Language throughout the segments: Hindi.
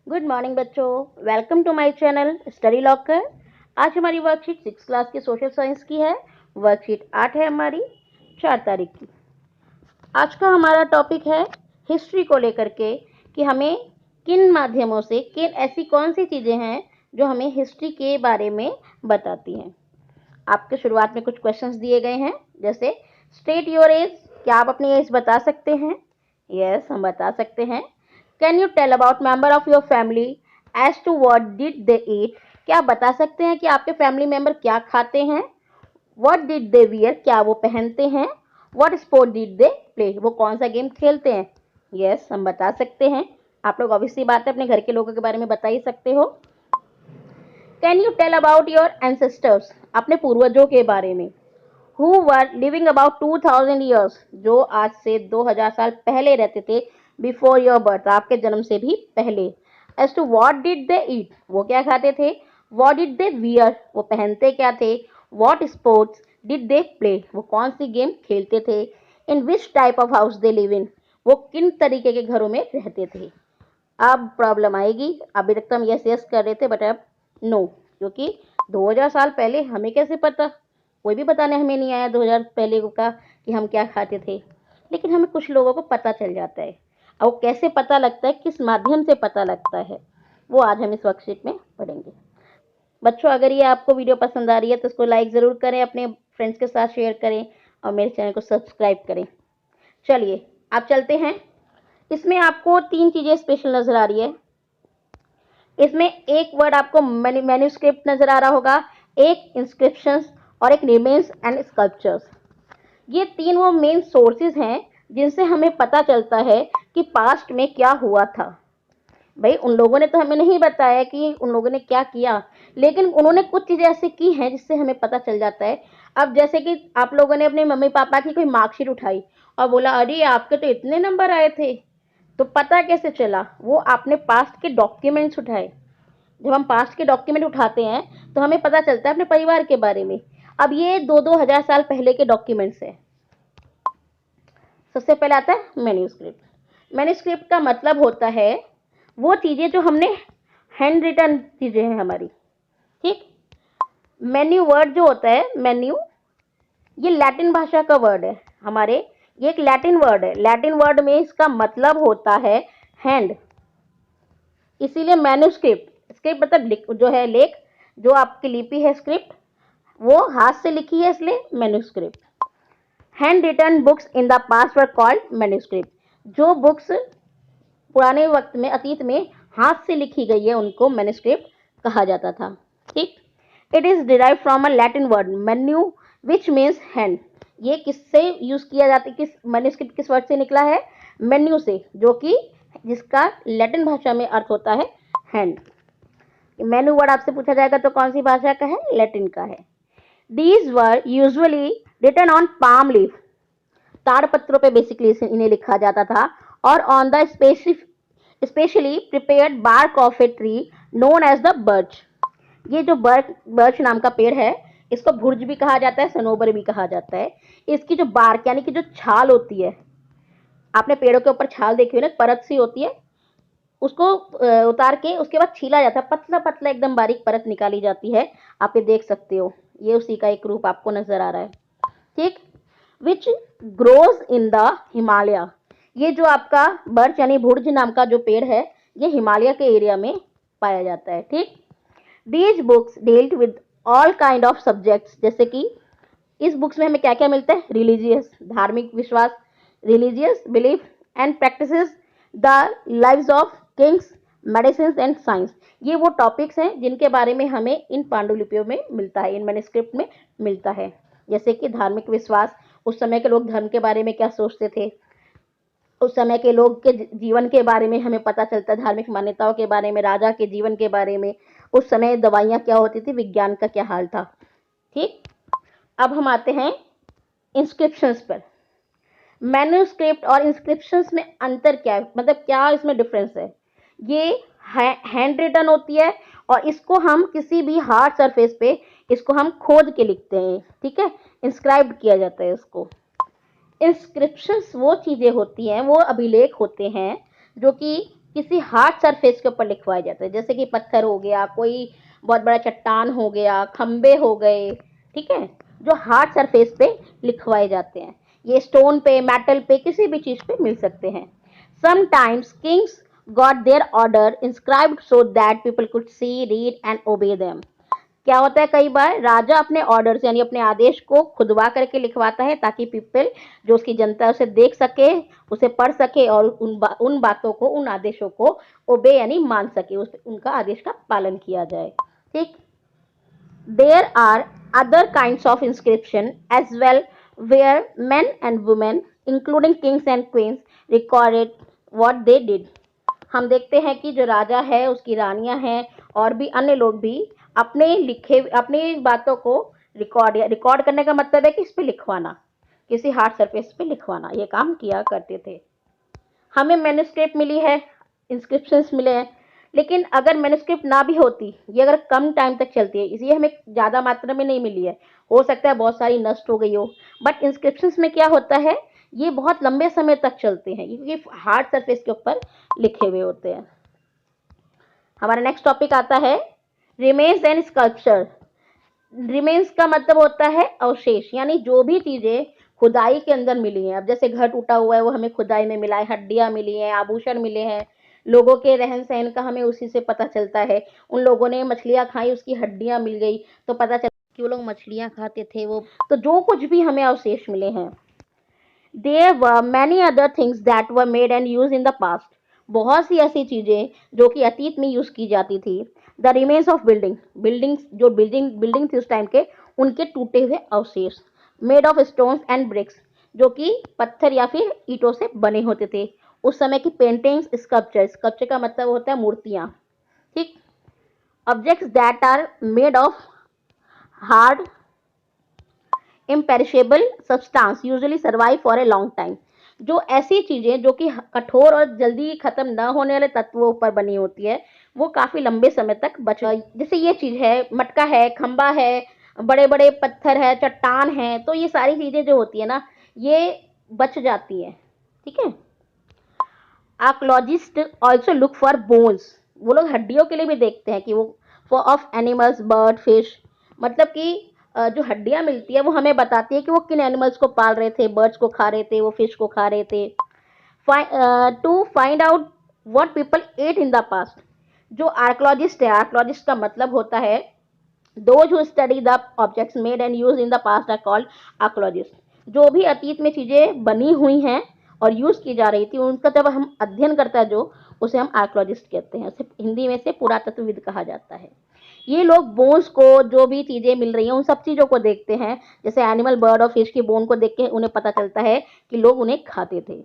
गुड मॉर्निंग बच्चों, welcome to my channel Study Locker. आज हमारी वर्कशीट 6 क्लास की सोशल साइंस की है। वर्कशीट 8 है हमारी 4 तारीख की। आज का हमारा टॉपिक है हिस्ट्री को लेकर के कि हमें किन माध्यमों से किन ऐसी कौन सी चीज़ें हैं जो हमें हिस्ट्री के बारे में बताती हैं। आपके शुरुआत में कुछ क्वेश्चंस दिए गए हैं, जैसे स्टेट योर एज। क्या आप अपनी एज बता सकते हैं? यस, हम बता सकते हैं। Can you tell about member of your family as to what did they eat. क्या आप बता सकते हैं कि आपके फैमिली मेंबर क्या खाते हैं? What did they wear. क्या वो पहनते हैं? What sport did they play. वो कौन सा गेम खेलते हैं? यस, हम बता सकते हैं। आप लोग ऑब्वियसली बात है अपने घर के लोगों के बारे में बता ही सकते हो। Can you tell about your ancestors. अपने पूर्वजों के बारे में। Who were living about 2000 years. जो आज से 2000 साल पहले रहते थे। बिफोर योर बर्थ, आपके जन्म से भी पहले। As to what did they eat. वो क्या खाते थे? What did they wear. वो पहनते क्या थे? What sports did they play. वो कौन सी गेम खेलते थे? In which type of house they live in. वो किन तरीके के घरों में रहते थे। अब प्रॉब्लम आएगी। अभी तक तो हम यस यस कर रहे थे, बट अब नो, क्योंकि 2000 साल पहले हमें कैसे पता? कोई भी बताने हमें नहीं आया 2000 पहले का कि हम क्या खाते थे। लेकिन हमें कुछ लोगों को पता चल जाता है। और वो कैसे पता लगता है, किस माध्यम से पता लगता है, वो आज हम इस वर्कशीट में पढ़ेंगे। बच्चों, अगर ये आपको वीडियो पसंद आ रही है तो इसको लाइक ज़रूर करें, अपने फ्रेंड्स के साथ शेयर करें और मेरे चैनल को सब्सक्राइब करें। चलिए आप चलते हैं। इसमें आपको 3 चीज़ें स्पेशल नज़र आ रही है। इसमें एक वर्ड आपको मैन्यूस्क्रिप्ट नज़र आ रहा होगा, एक इंस्क्रिप्शंस और एक रिमेन्स एंड स्कल्पचर्स। ये 3 वो मेन सोर्सेज हैं जिनसे हमें पता चलता है कि पास्ट में क्या हुआ था। भाई, उन लोगों ने तो हमें नहीं बताया कि उन लोगों ने क्या किया, लेकिन उन्होंने कुछ चीज़ें ऐसी की हैं जिससे हमें पता चल जाता है। अब जैसे कि आप लोगों ने अपने मम्मी पापा की कोई मार्कशीट उठाई और बोला, अरे आपके तो इतने नंबर आए थे। तो पता कैसे चला? वो आपने पास्ट के डॉक्यूमेंट्स उठाए। जब हम पास्ट के डॉक्यूमेंट उठाते हैं तो हमें पता चलता है अपने परिवार के बारे में। अब ये 2-2 हजार साल पहले के डॉक्यूमेंट्स हैं। सबसे पहले आता है मैन्यूस्क्रिप्ट। मैन्यूस्क्रिप्ट का मतलब होता है वो चीज़ें जो हमने हैंड रिटन चीज़ें हैं हमारी। ठीक। मेन्यू वर्ड जो होता है, मेन्यू, ये लैटिन भाषा का वर्ड है हमारे। ये एक लैटिन वर्ड है। लैटिन वर्ड में इसका मतलब होता है हैंड। इसीलिए मैन्यूस्क्रिप्ट, स्क्रिप्ट मतलब जो है लेख, जो आपकी लिपि है स्क्रिप्ट, वो हाथ से लिखी है, इसलिए manuscript. Hand written books in the past were called manuscript. जो बुक्स पुराने वक्त में, अतीत में हाथ से लिखी गई है, उनको मैन्यूस्क्रिप्ट कहा जाता था। ठीक। It is derive from a Latin word menu which means hand. ये किससे यूज किया जाता है? किस मैन्यूस्क्रिप्ट किस वर्ड से निकला है? मेन्यू से, जो कि जिसका लैटिन भाषा में अर्थ होता है हैंड। मेन्यू वर्ड आपसे पूछा जाएगा तो कौन सी भाषा का है? लैटिन का है। These were usually written on palm leaf. ताड़ पत्रों पे बेसिकली इन्हें लिखा जाता था। और on the specially prepared bark of a tree known as the birch. ये जो बर्च नाम का पेड़ है, इसको भुर्ज भी कहा जाता है, सनोबर भी कहा जाता है। इसकी जो बार्क यानी कि जो छाल होती है, आपने पेड़ों के ऊपर छाल देखी हो ना, परत सी होती है, उसको उतार के उसके बाद छीला जाता है, पतला पतला एकदम बारीक परत निकाली जाती है। आप ये देख सकते हो, ये उसी का एक रूप आपको नजर आ रहा है। ठीक। विच ग्रोज इन द हिमालय। ये जो आपका बर्च यानी भुर्ज नाम का जो पेड़ है, ये हिमालय के एरिया में पाया जाता है। ठीक। These books dealt with all kind of subjects. जैसे कि इस बुक्स में हमें क्या क्या मिलता है? रिलीजियस, धार्मिक विश्वास, religious belief and practices, the lives of Kings, medicine and science. ये वो टॉपिक्स हैं जिनके बारे में हमें इन पांडुलिपियों में मिलता है, इन मैन्युस्क्रिप्ट में मिलता है। जैसे कि धार्मिक विश्वास, उस समय के लोग धर्म के बारे में क्या सोचते थे, उस समय के लोग के जीवन के बारे में हमें पता चलता है, धार्मिक मान्यताओं के बारे में, राजा के जीवन के बारे में, उस समय दवाइयाँ क्या होती थी, विज्ञान का क्या हाल था। ठीक। अब हम आते हैं इंस्क्रिप्शंस पर। मैन्यूस्क्रिप्ट और इंस्क्रिप्शंस में अंतर क्या है, मतलब क्या इसमें डिफरेंस है? ये हैंड रिटन होती है और इसको हम किसी भी हार्ड सरफेस पे इसको हम खोद के लिखते हैं। ठीक है, इंस्क्राइब किया जाता है इसको। इंस्क्रिप्शंस वो चीज़ें होती हैं, वो अभिलेख होते हैं जो कि किसी हार्ड सरफेस के ऊपर लिखवाए जाते हैं, जैसे कि पत्थर हो गया, कोई बहुत बड़ा चट्टान हो गया, खंबे हो गए, ठीक है, जो हार्ड सरफेस पे लिखवाए जाते हैं। ये स्टोन पे, मेटल पे, किसी भी चीज पे मिल सकते हैं। Sometimes kings got their order inscribed so that people could see, read and obey them. क्या होता है, कई बार राजा अपने ऑर्डर्स यानी अपने आदेश को खुदवा करके लिखवाता है ताकि पीपल, जो उसकी जनता है, उसे देख सके, उसे पढ़ सके और उन बातों को, उन आदेशों को ओबे यानी मान सके, उनका आदेश का पालन किया जाए। ठीक। There are other kinds of inscription as well where men and women including kings and queens recorded what they did। हम देखते हैं कि जो राजा है, उसकी रानियां हैं और भी अन्य लोग भी अपने लिखे, अपनी बातों को रिकॉर्ड करने का मतलब है कि इस पे लिखवाना, किसी हार्ड सरफेस पे लिखवाना, ये काम किया करते थे। हमें मैन्युस्क्रिप्ट मिली है, इंस्क्रिप्शंस मिले हैं, लेकिन अगर मैन्युस्क्रिप्ट ना भी होती, ये अगर कम टाइम तक चलती है, इसलिए हमें ज़्यादा मात्रा में नहीं मिली है, हो सकता है बहुत सारी नष्ट हो गई हो, बट इंस्क्रिप्शंस में क्या होता है, ये बहुत लंबे समय तक चलते हैं क्योंकि हार्ड सरफेस के ऊपर लिखे हुए होते हैं। हमारा नेक्स्ट टॉपिक आता है रिमेन्स एंड स्कल्पचर। रिमेन्स का मतलब होता है अवशेष, यानी जो भी चीजें खुदाई के अंदर मिली हैं। अब जैसे घर टूटा हुआ है, वो हमें खुदाई में मिला है, हड्डियां मिली हैं, आभूषण मिले हैं, लोगों के रहन सहन का हमें उसी से पता चलता है। उन लोगों ने मछलियां खाई, उसकी हड्डियां मिल गई तो पता चला कि वो लोग मछलियां खाते थे। वो तो जो कुछ भी हमें अवशेष मिले हैं। There were many other things that were made and use in the past. बहुत सी ऐसी चीजें जो कि अतीत में यूज की जाती थी। द रिमेन्स ऑफ बिल्डिंग्स, जो बिल्डिंग थी उस टाइम के, उनके टूटे हुए अवशेष। Made of stones and bricks, जो कि पत्थर या फिर ईंटों से बने होते थे। उस समय की पेंटिंग्स, स्कल्पचर का मतलब होता है मूर्तियां। ठीक। Objects that are made of hard imperishable substance usually survive for a long time. जो ऐसी चीजें जो कि कठोर और जल्दी खत्म न होने वाले तत्वों पर बनी होती है, वो काफी लंबे समय तक बच, जैसे ये चीज है, मटका है, खंबा है, बड़े बड़े पत्थर है, चट्टान है, तो ये सारी चीजें जो होती है ना, ये बच जाती है। ठीक है। Archaeologist also look for bones. वो लोग हड्डियों के लिए भी देखते हैं कि वो for of animals, bird, fish, मतलब कि जो हड्डियां मिलती है वो हमें बताती है कि वो किन एनिमल्स को पाल रहे थे, बर्ड्स को खा रहे थे, वो फिश को खा रहे थे। To find out what people ate in the past. जो आर्कोलॉजिस्ट है, आर्कोलॉजिस्ट का मतलब होता है those who study the objects made and used in the past are called archaeologists। जो भी अतीत में चीजें बनी हुई हैं और यूज की जा रही थी, उनका जब हम अध्ययन करता है जो, उसे हम आर्कोलॉजिस्ट कहते हैं। उसे हिंदी में से पुरातत्वविद कहा जाता है। ये लोग बोन्स को, जो भी चीजें मिल रही हैं उन सब चीजों को देखते हैं, जैसे एनिमल, बर्ड और फिश की बोन को देख के उन्हें पता चलता है कि लोग उन्हें खाते थे।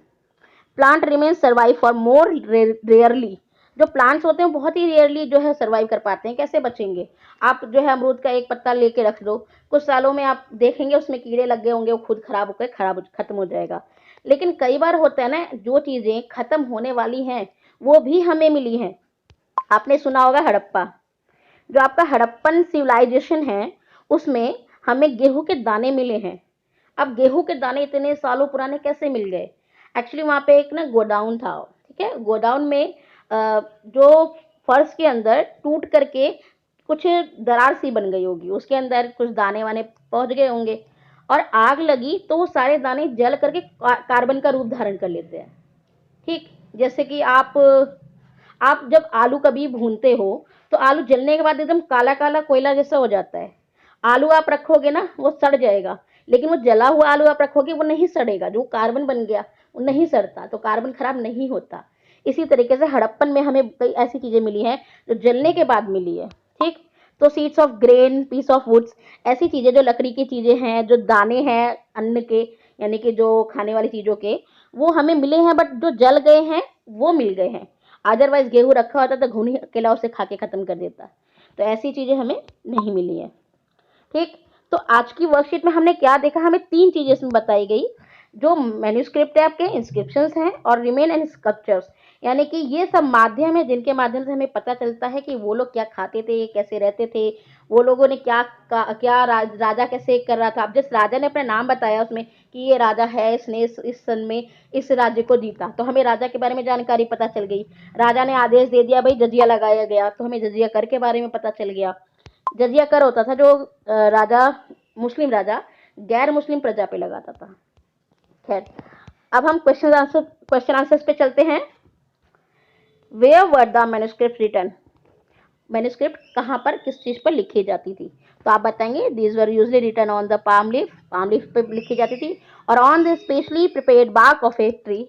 Plant remain survive for more rarely. जो प्लांट्स होते हैं बहुत ही रेयरली जो है सर्वाइव कर पाते हैं। कैसे बचेंगे, आप जो है अमरूद का एक पत्ता लेके रख दो, कुछ सालों में आप देखेंगे उसमें कीड़े लग गए होंगे, वो खुद खराब होकर खत्म हो जाएगा। लेकिन कई बार होता है ना, जो चीजें खत्म होने वाली हैं वो भी हमें मिली हैं। आपने सुना होगा हड़प्पा, जो आपका हड़प्पन सिविलाइजेशन है, उसमें हमें गेहूं के दाने मिले हैं। अब गेहूं के दाने इतने सालों पुराने कैसे मिल गए? एक्चुअली वहां पे एक ना गोडाउन था, ठीक है, गोडाउन में जो फर्श के अंदर टूट करके कुछ दरार सी बन गई होगी, उसके अंदर कुछ दाने वाने पहुंच गए होंगे और आग लगी तो वो सारे दाने जल करके कार्बन का रूप धारण कर लेते हैं। ठीक। जैसे कि आप जब आलू कभी भूनते हो तो आलू जलने के बाद एकदम काला काला कोयला जैसा हो जाता है। आलू आप रखोगे ना, वो सड़ जाएगा, लेकिन वो जला हुआ आलू आप रखोगे वो नहीं सड़ेगा, जो कार्बन बन गया वो नहीं सड़ता, तो कार्बन खराब नहीं होता। इसी तरीके से हड़प्पन में हमें कई ऐसी चीजें मिली हैं जो जलने के बाद मिली है। ठीक। तो seeds of grain, piece of woods, ऐसी चीजें जो लकड़ी की चीजें हैं, जो दाने हैं अन्न के, यानी कि जो खाने वाली चीजों के, वो हमें मिले हैं, बट जो जल गए हैं वो मिल गए हैं। अदरवाइज गेहूं रखा होता तो घुनी अकेला उसे खा के खत्म कर देता। तो ऐसी चीजें हमें नहीं मिली है। ठीक। तो आज की वर्कशीट में हमने क्या देखा, हमें 3 चीजें इसमें बताई गई। जो मैन्यूस्क्रिप्ट है आपके, इंस्क्रिप्शंस हैं और रिमेन एंड स्कल्पचर्स, यानी कि ये सब माध्यम है जिनके माध्यम से हमें पता चलता है कि वो लोग क्या खाते थे, कैसे रहते थे, वो लोगों ने क्या राजा कैसे कर रहा था। अब जिस राजा ने अपना नाम बताया उसमें कि ये राजा है, इसने इस सन में इस राज्य को जीता, तो हमें राजा के बारे में जानकारी पता चल गई। राजा ने आदेश दे दिया भाई जजिया लगाया गया, तो हमें जजिया कर के बारे में पता चल गया। जजिया कर होता था जो राजा, मुस्लिम राजा गैर मुस्लिम प्रजा पे लगाता था। खैर, अब हम क्वेश्चन आंसर्स पे चलते हैं। Where were the manuscript written? Manuscript कहाँ पर, किस चीज पर लिखी जाती थी? तो आप बताएंगे these were usually written on the palm leaf पे लिखी जाती थी, और on the specially prepared bark of a tree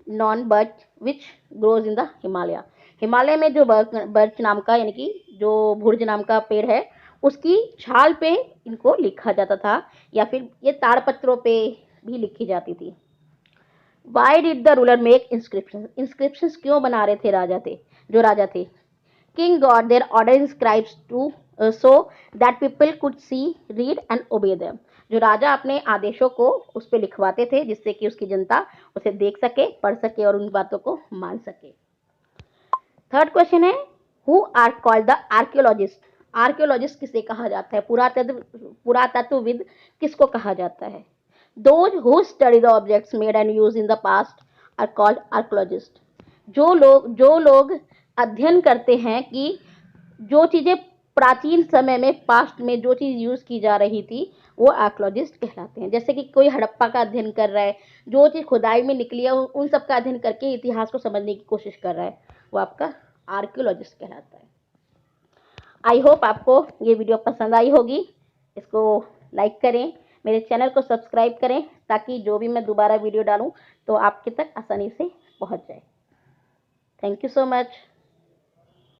known birch which grows in the Himalaya. Himalaya में जो बर्च नाम का, यानी कि जो भुर्ज नाम का पेड़ है, उसकी छाल पे इनको लिखा जाता था, या फिर ये ताड़पत्रों पे भी लिखी जाती थी। Why did the ruler make inscription? Inscription क्यों बना रहे थे जो राजा थे? King got their order inscribed to so that people could see, read and obey them. जो राजा अपने आदेशों को उस पर लिखवाते थे जिससे कि उसकी जनता उसे देख सके, पढ़ सके और उन बातों को मान सके। थर्ड क्वेश्चन है, who are called the archaeologist? Archaeologist किसे कहा जाता है? पुरातत्वविद किसको कहा जाता है? Those who study the objects made and used in the past are called archaeologists. जो लोग अध्ययन करते हैं कि जो चीजें प्राचीन समय में, पास्ट में जो चीज यूज की जा रही थी, वो आर्कियोलॉजिस्ट कहलाते हैं। जैसे कि कोई हड़प्पा का अध्ययन कर रहा है, जो चीज खुदाई में निकली है उन सब का अध्ययन करके इतिहास को समझने की कोशिश कर रहा है, वो आपका आर्कियोलॉजिस्ट कहलाता है। आई होप आपको ये वीडियो पसंद आई होगी। इसको लाइक करें, मेरे चैनल को सब्सक्राइब करें, ताकि जो भी मैं दोबारा वीडियो डालूं तो आपके तक आसानी से पहुंच जाए। Thank you so much.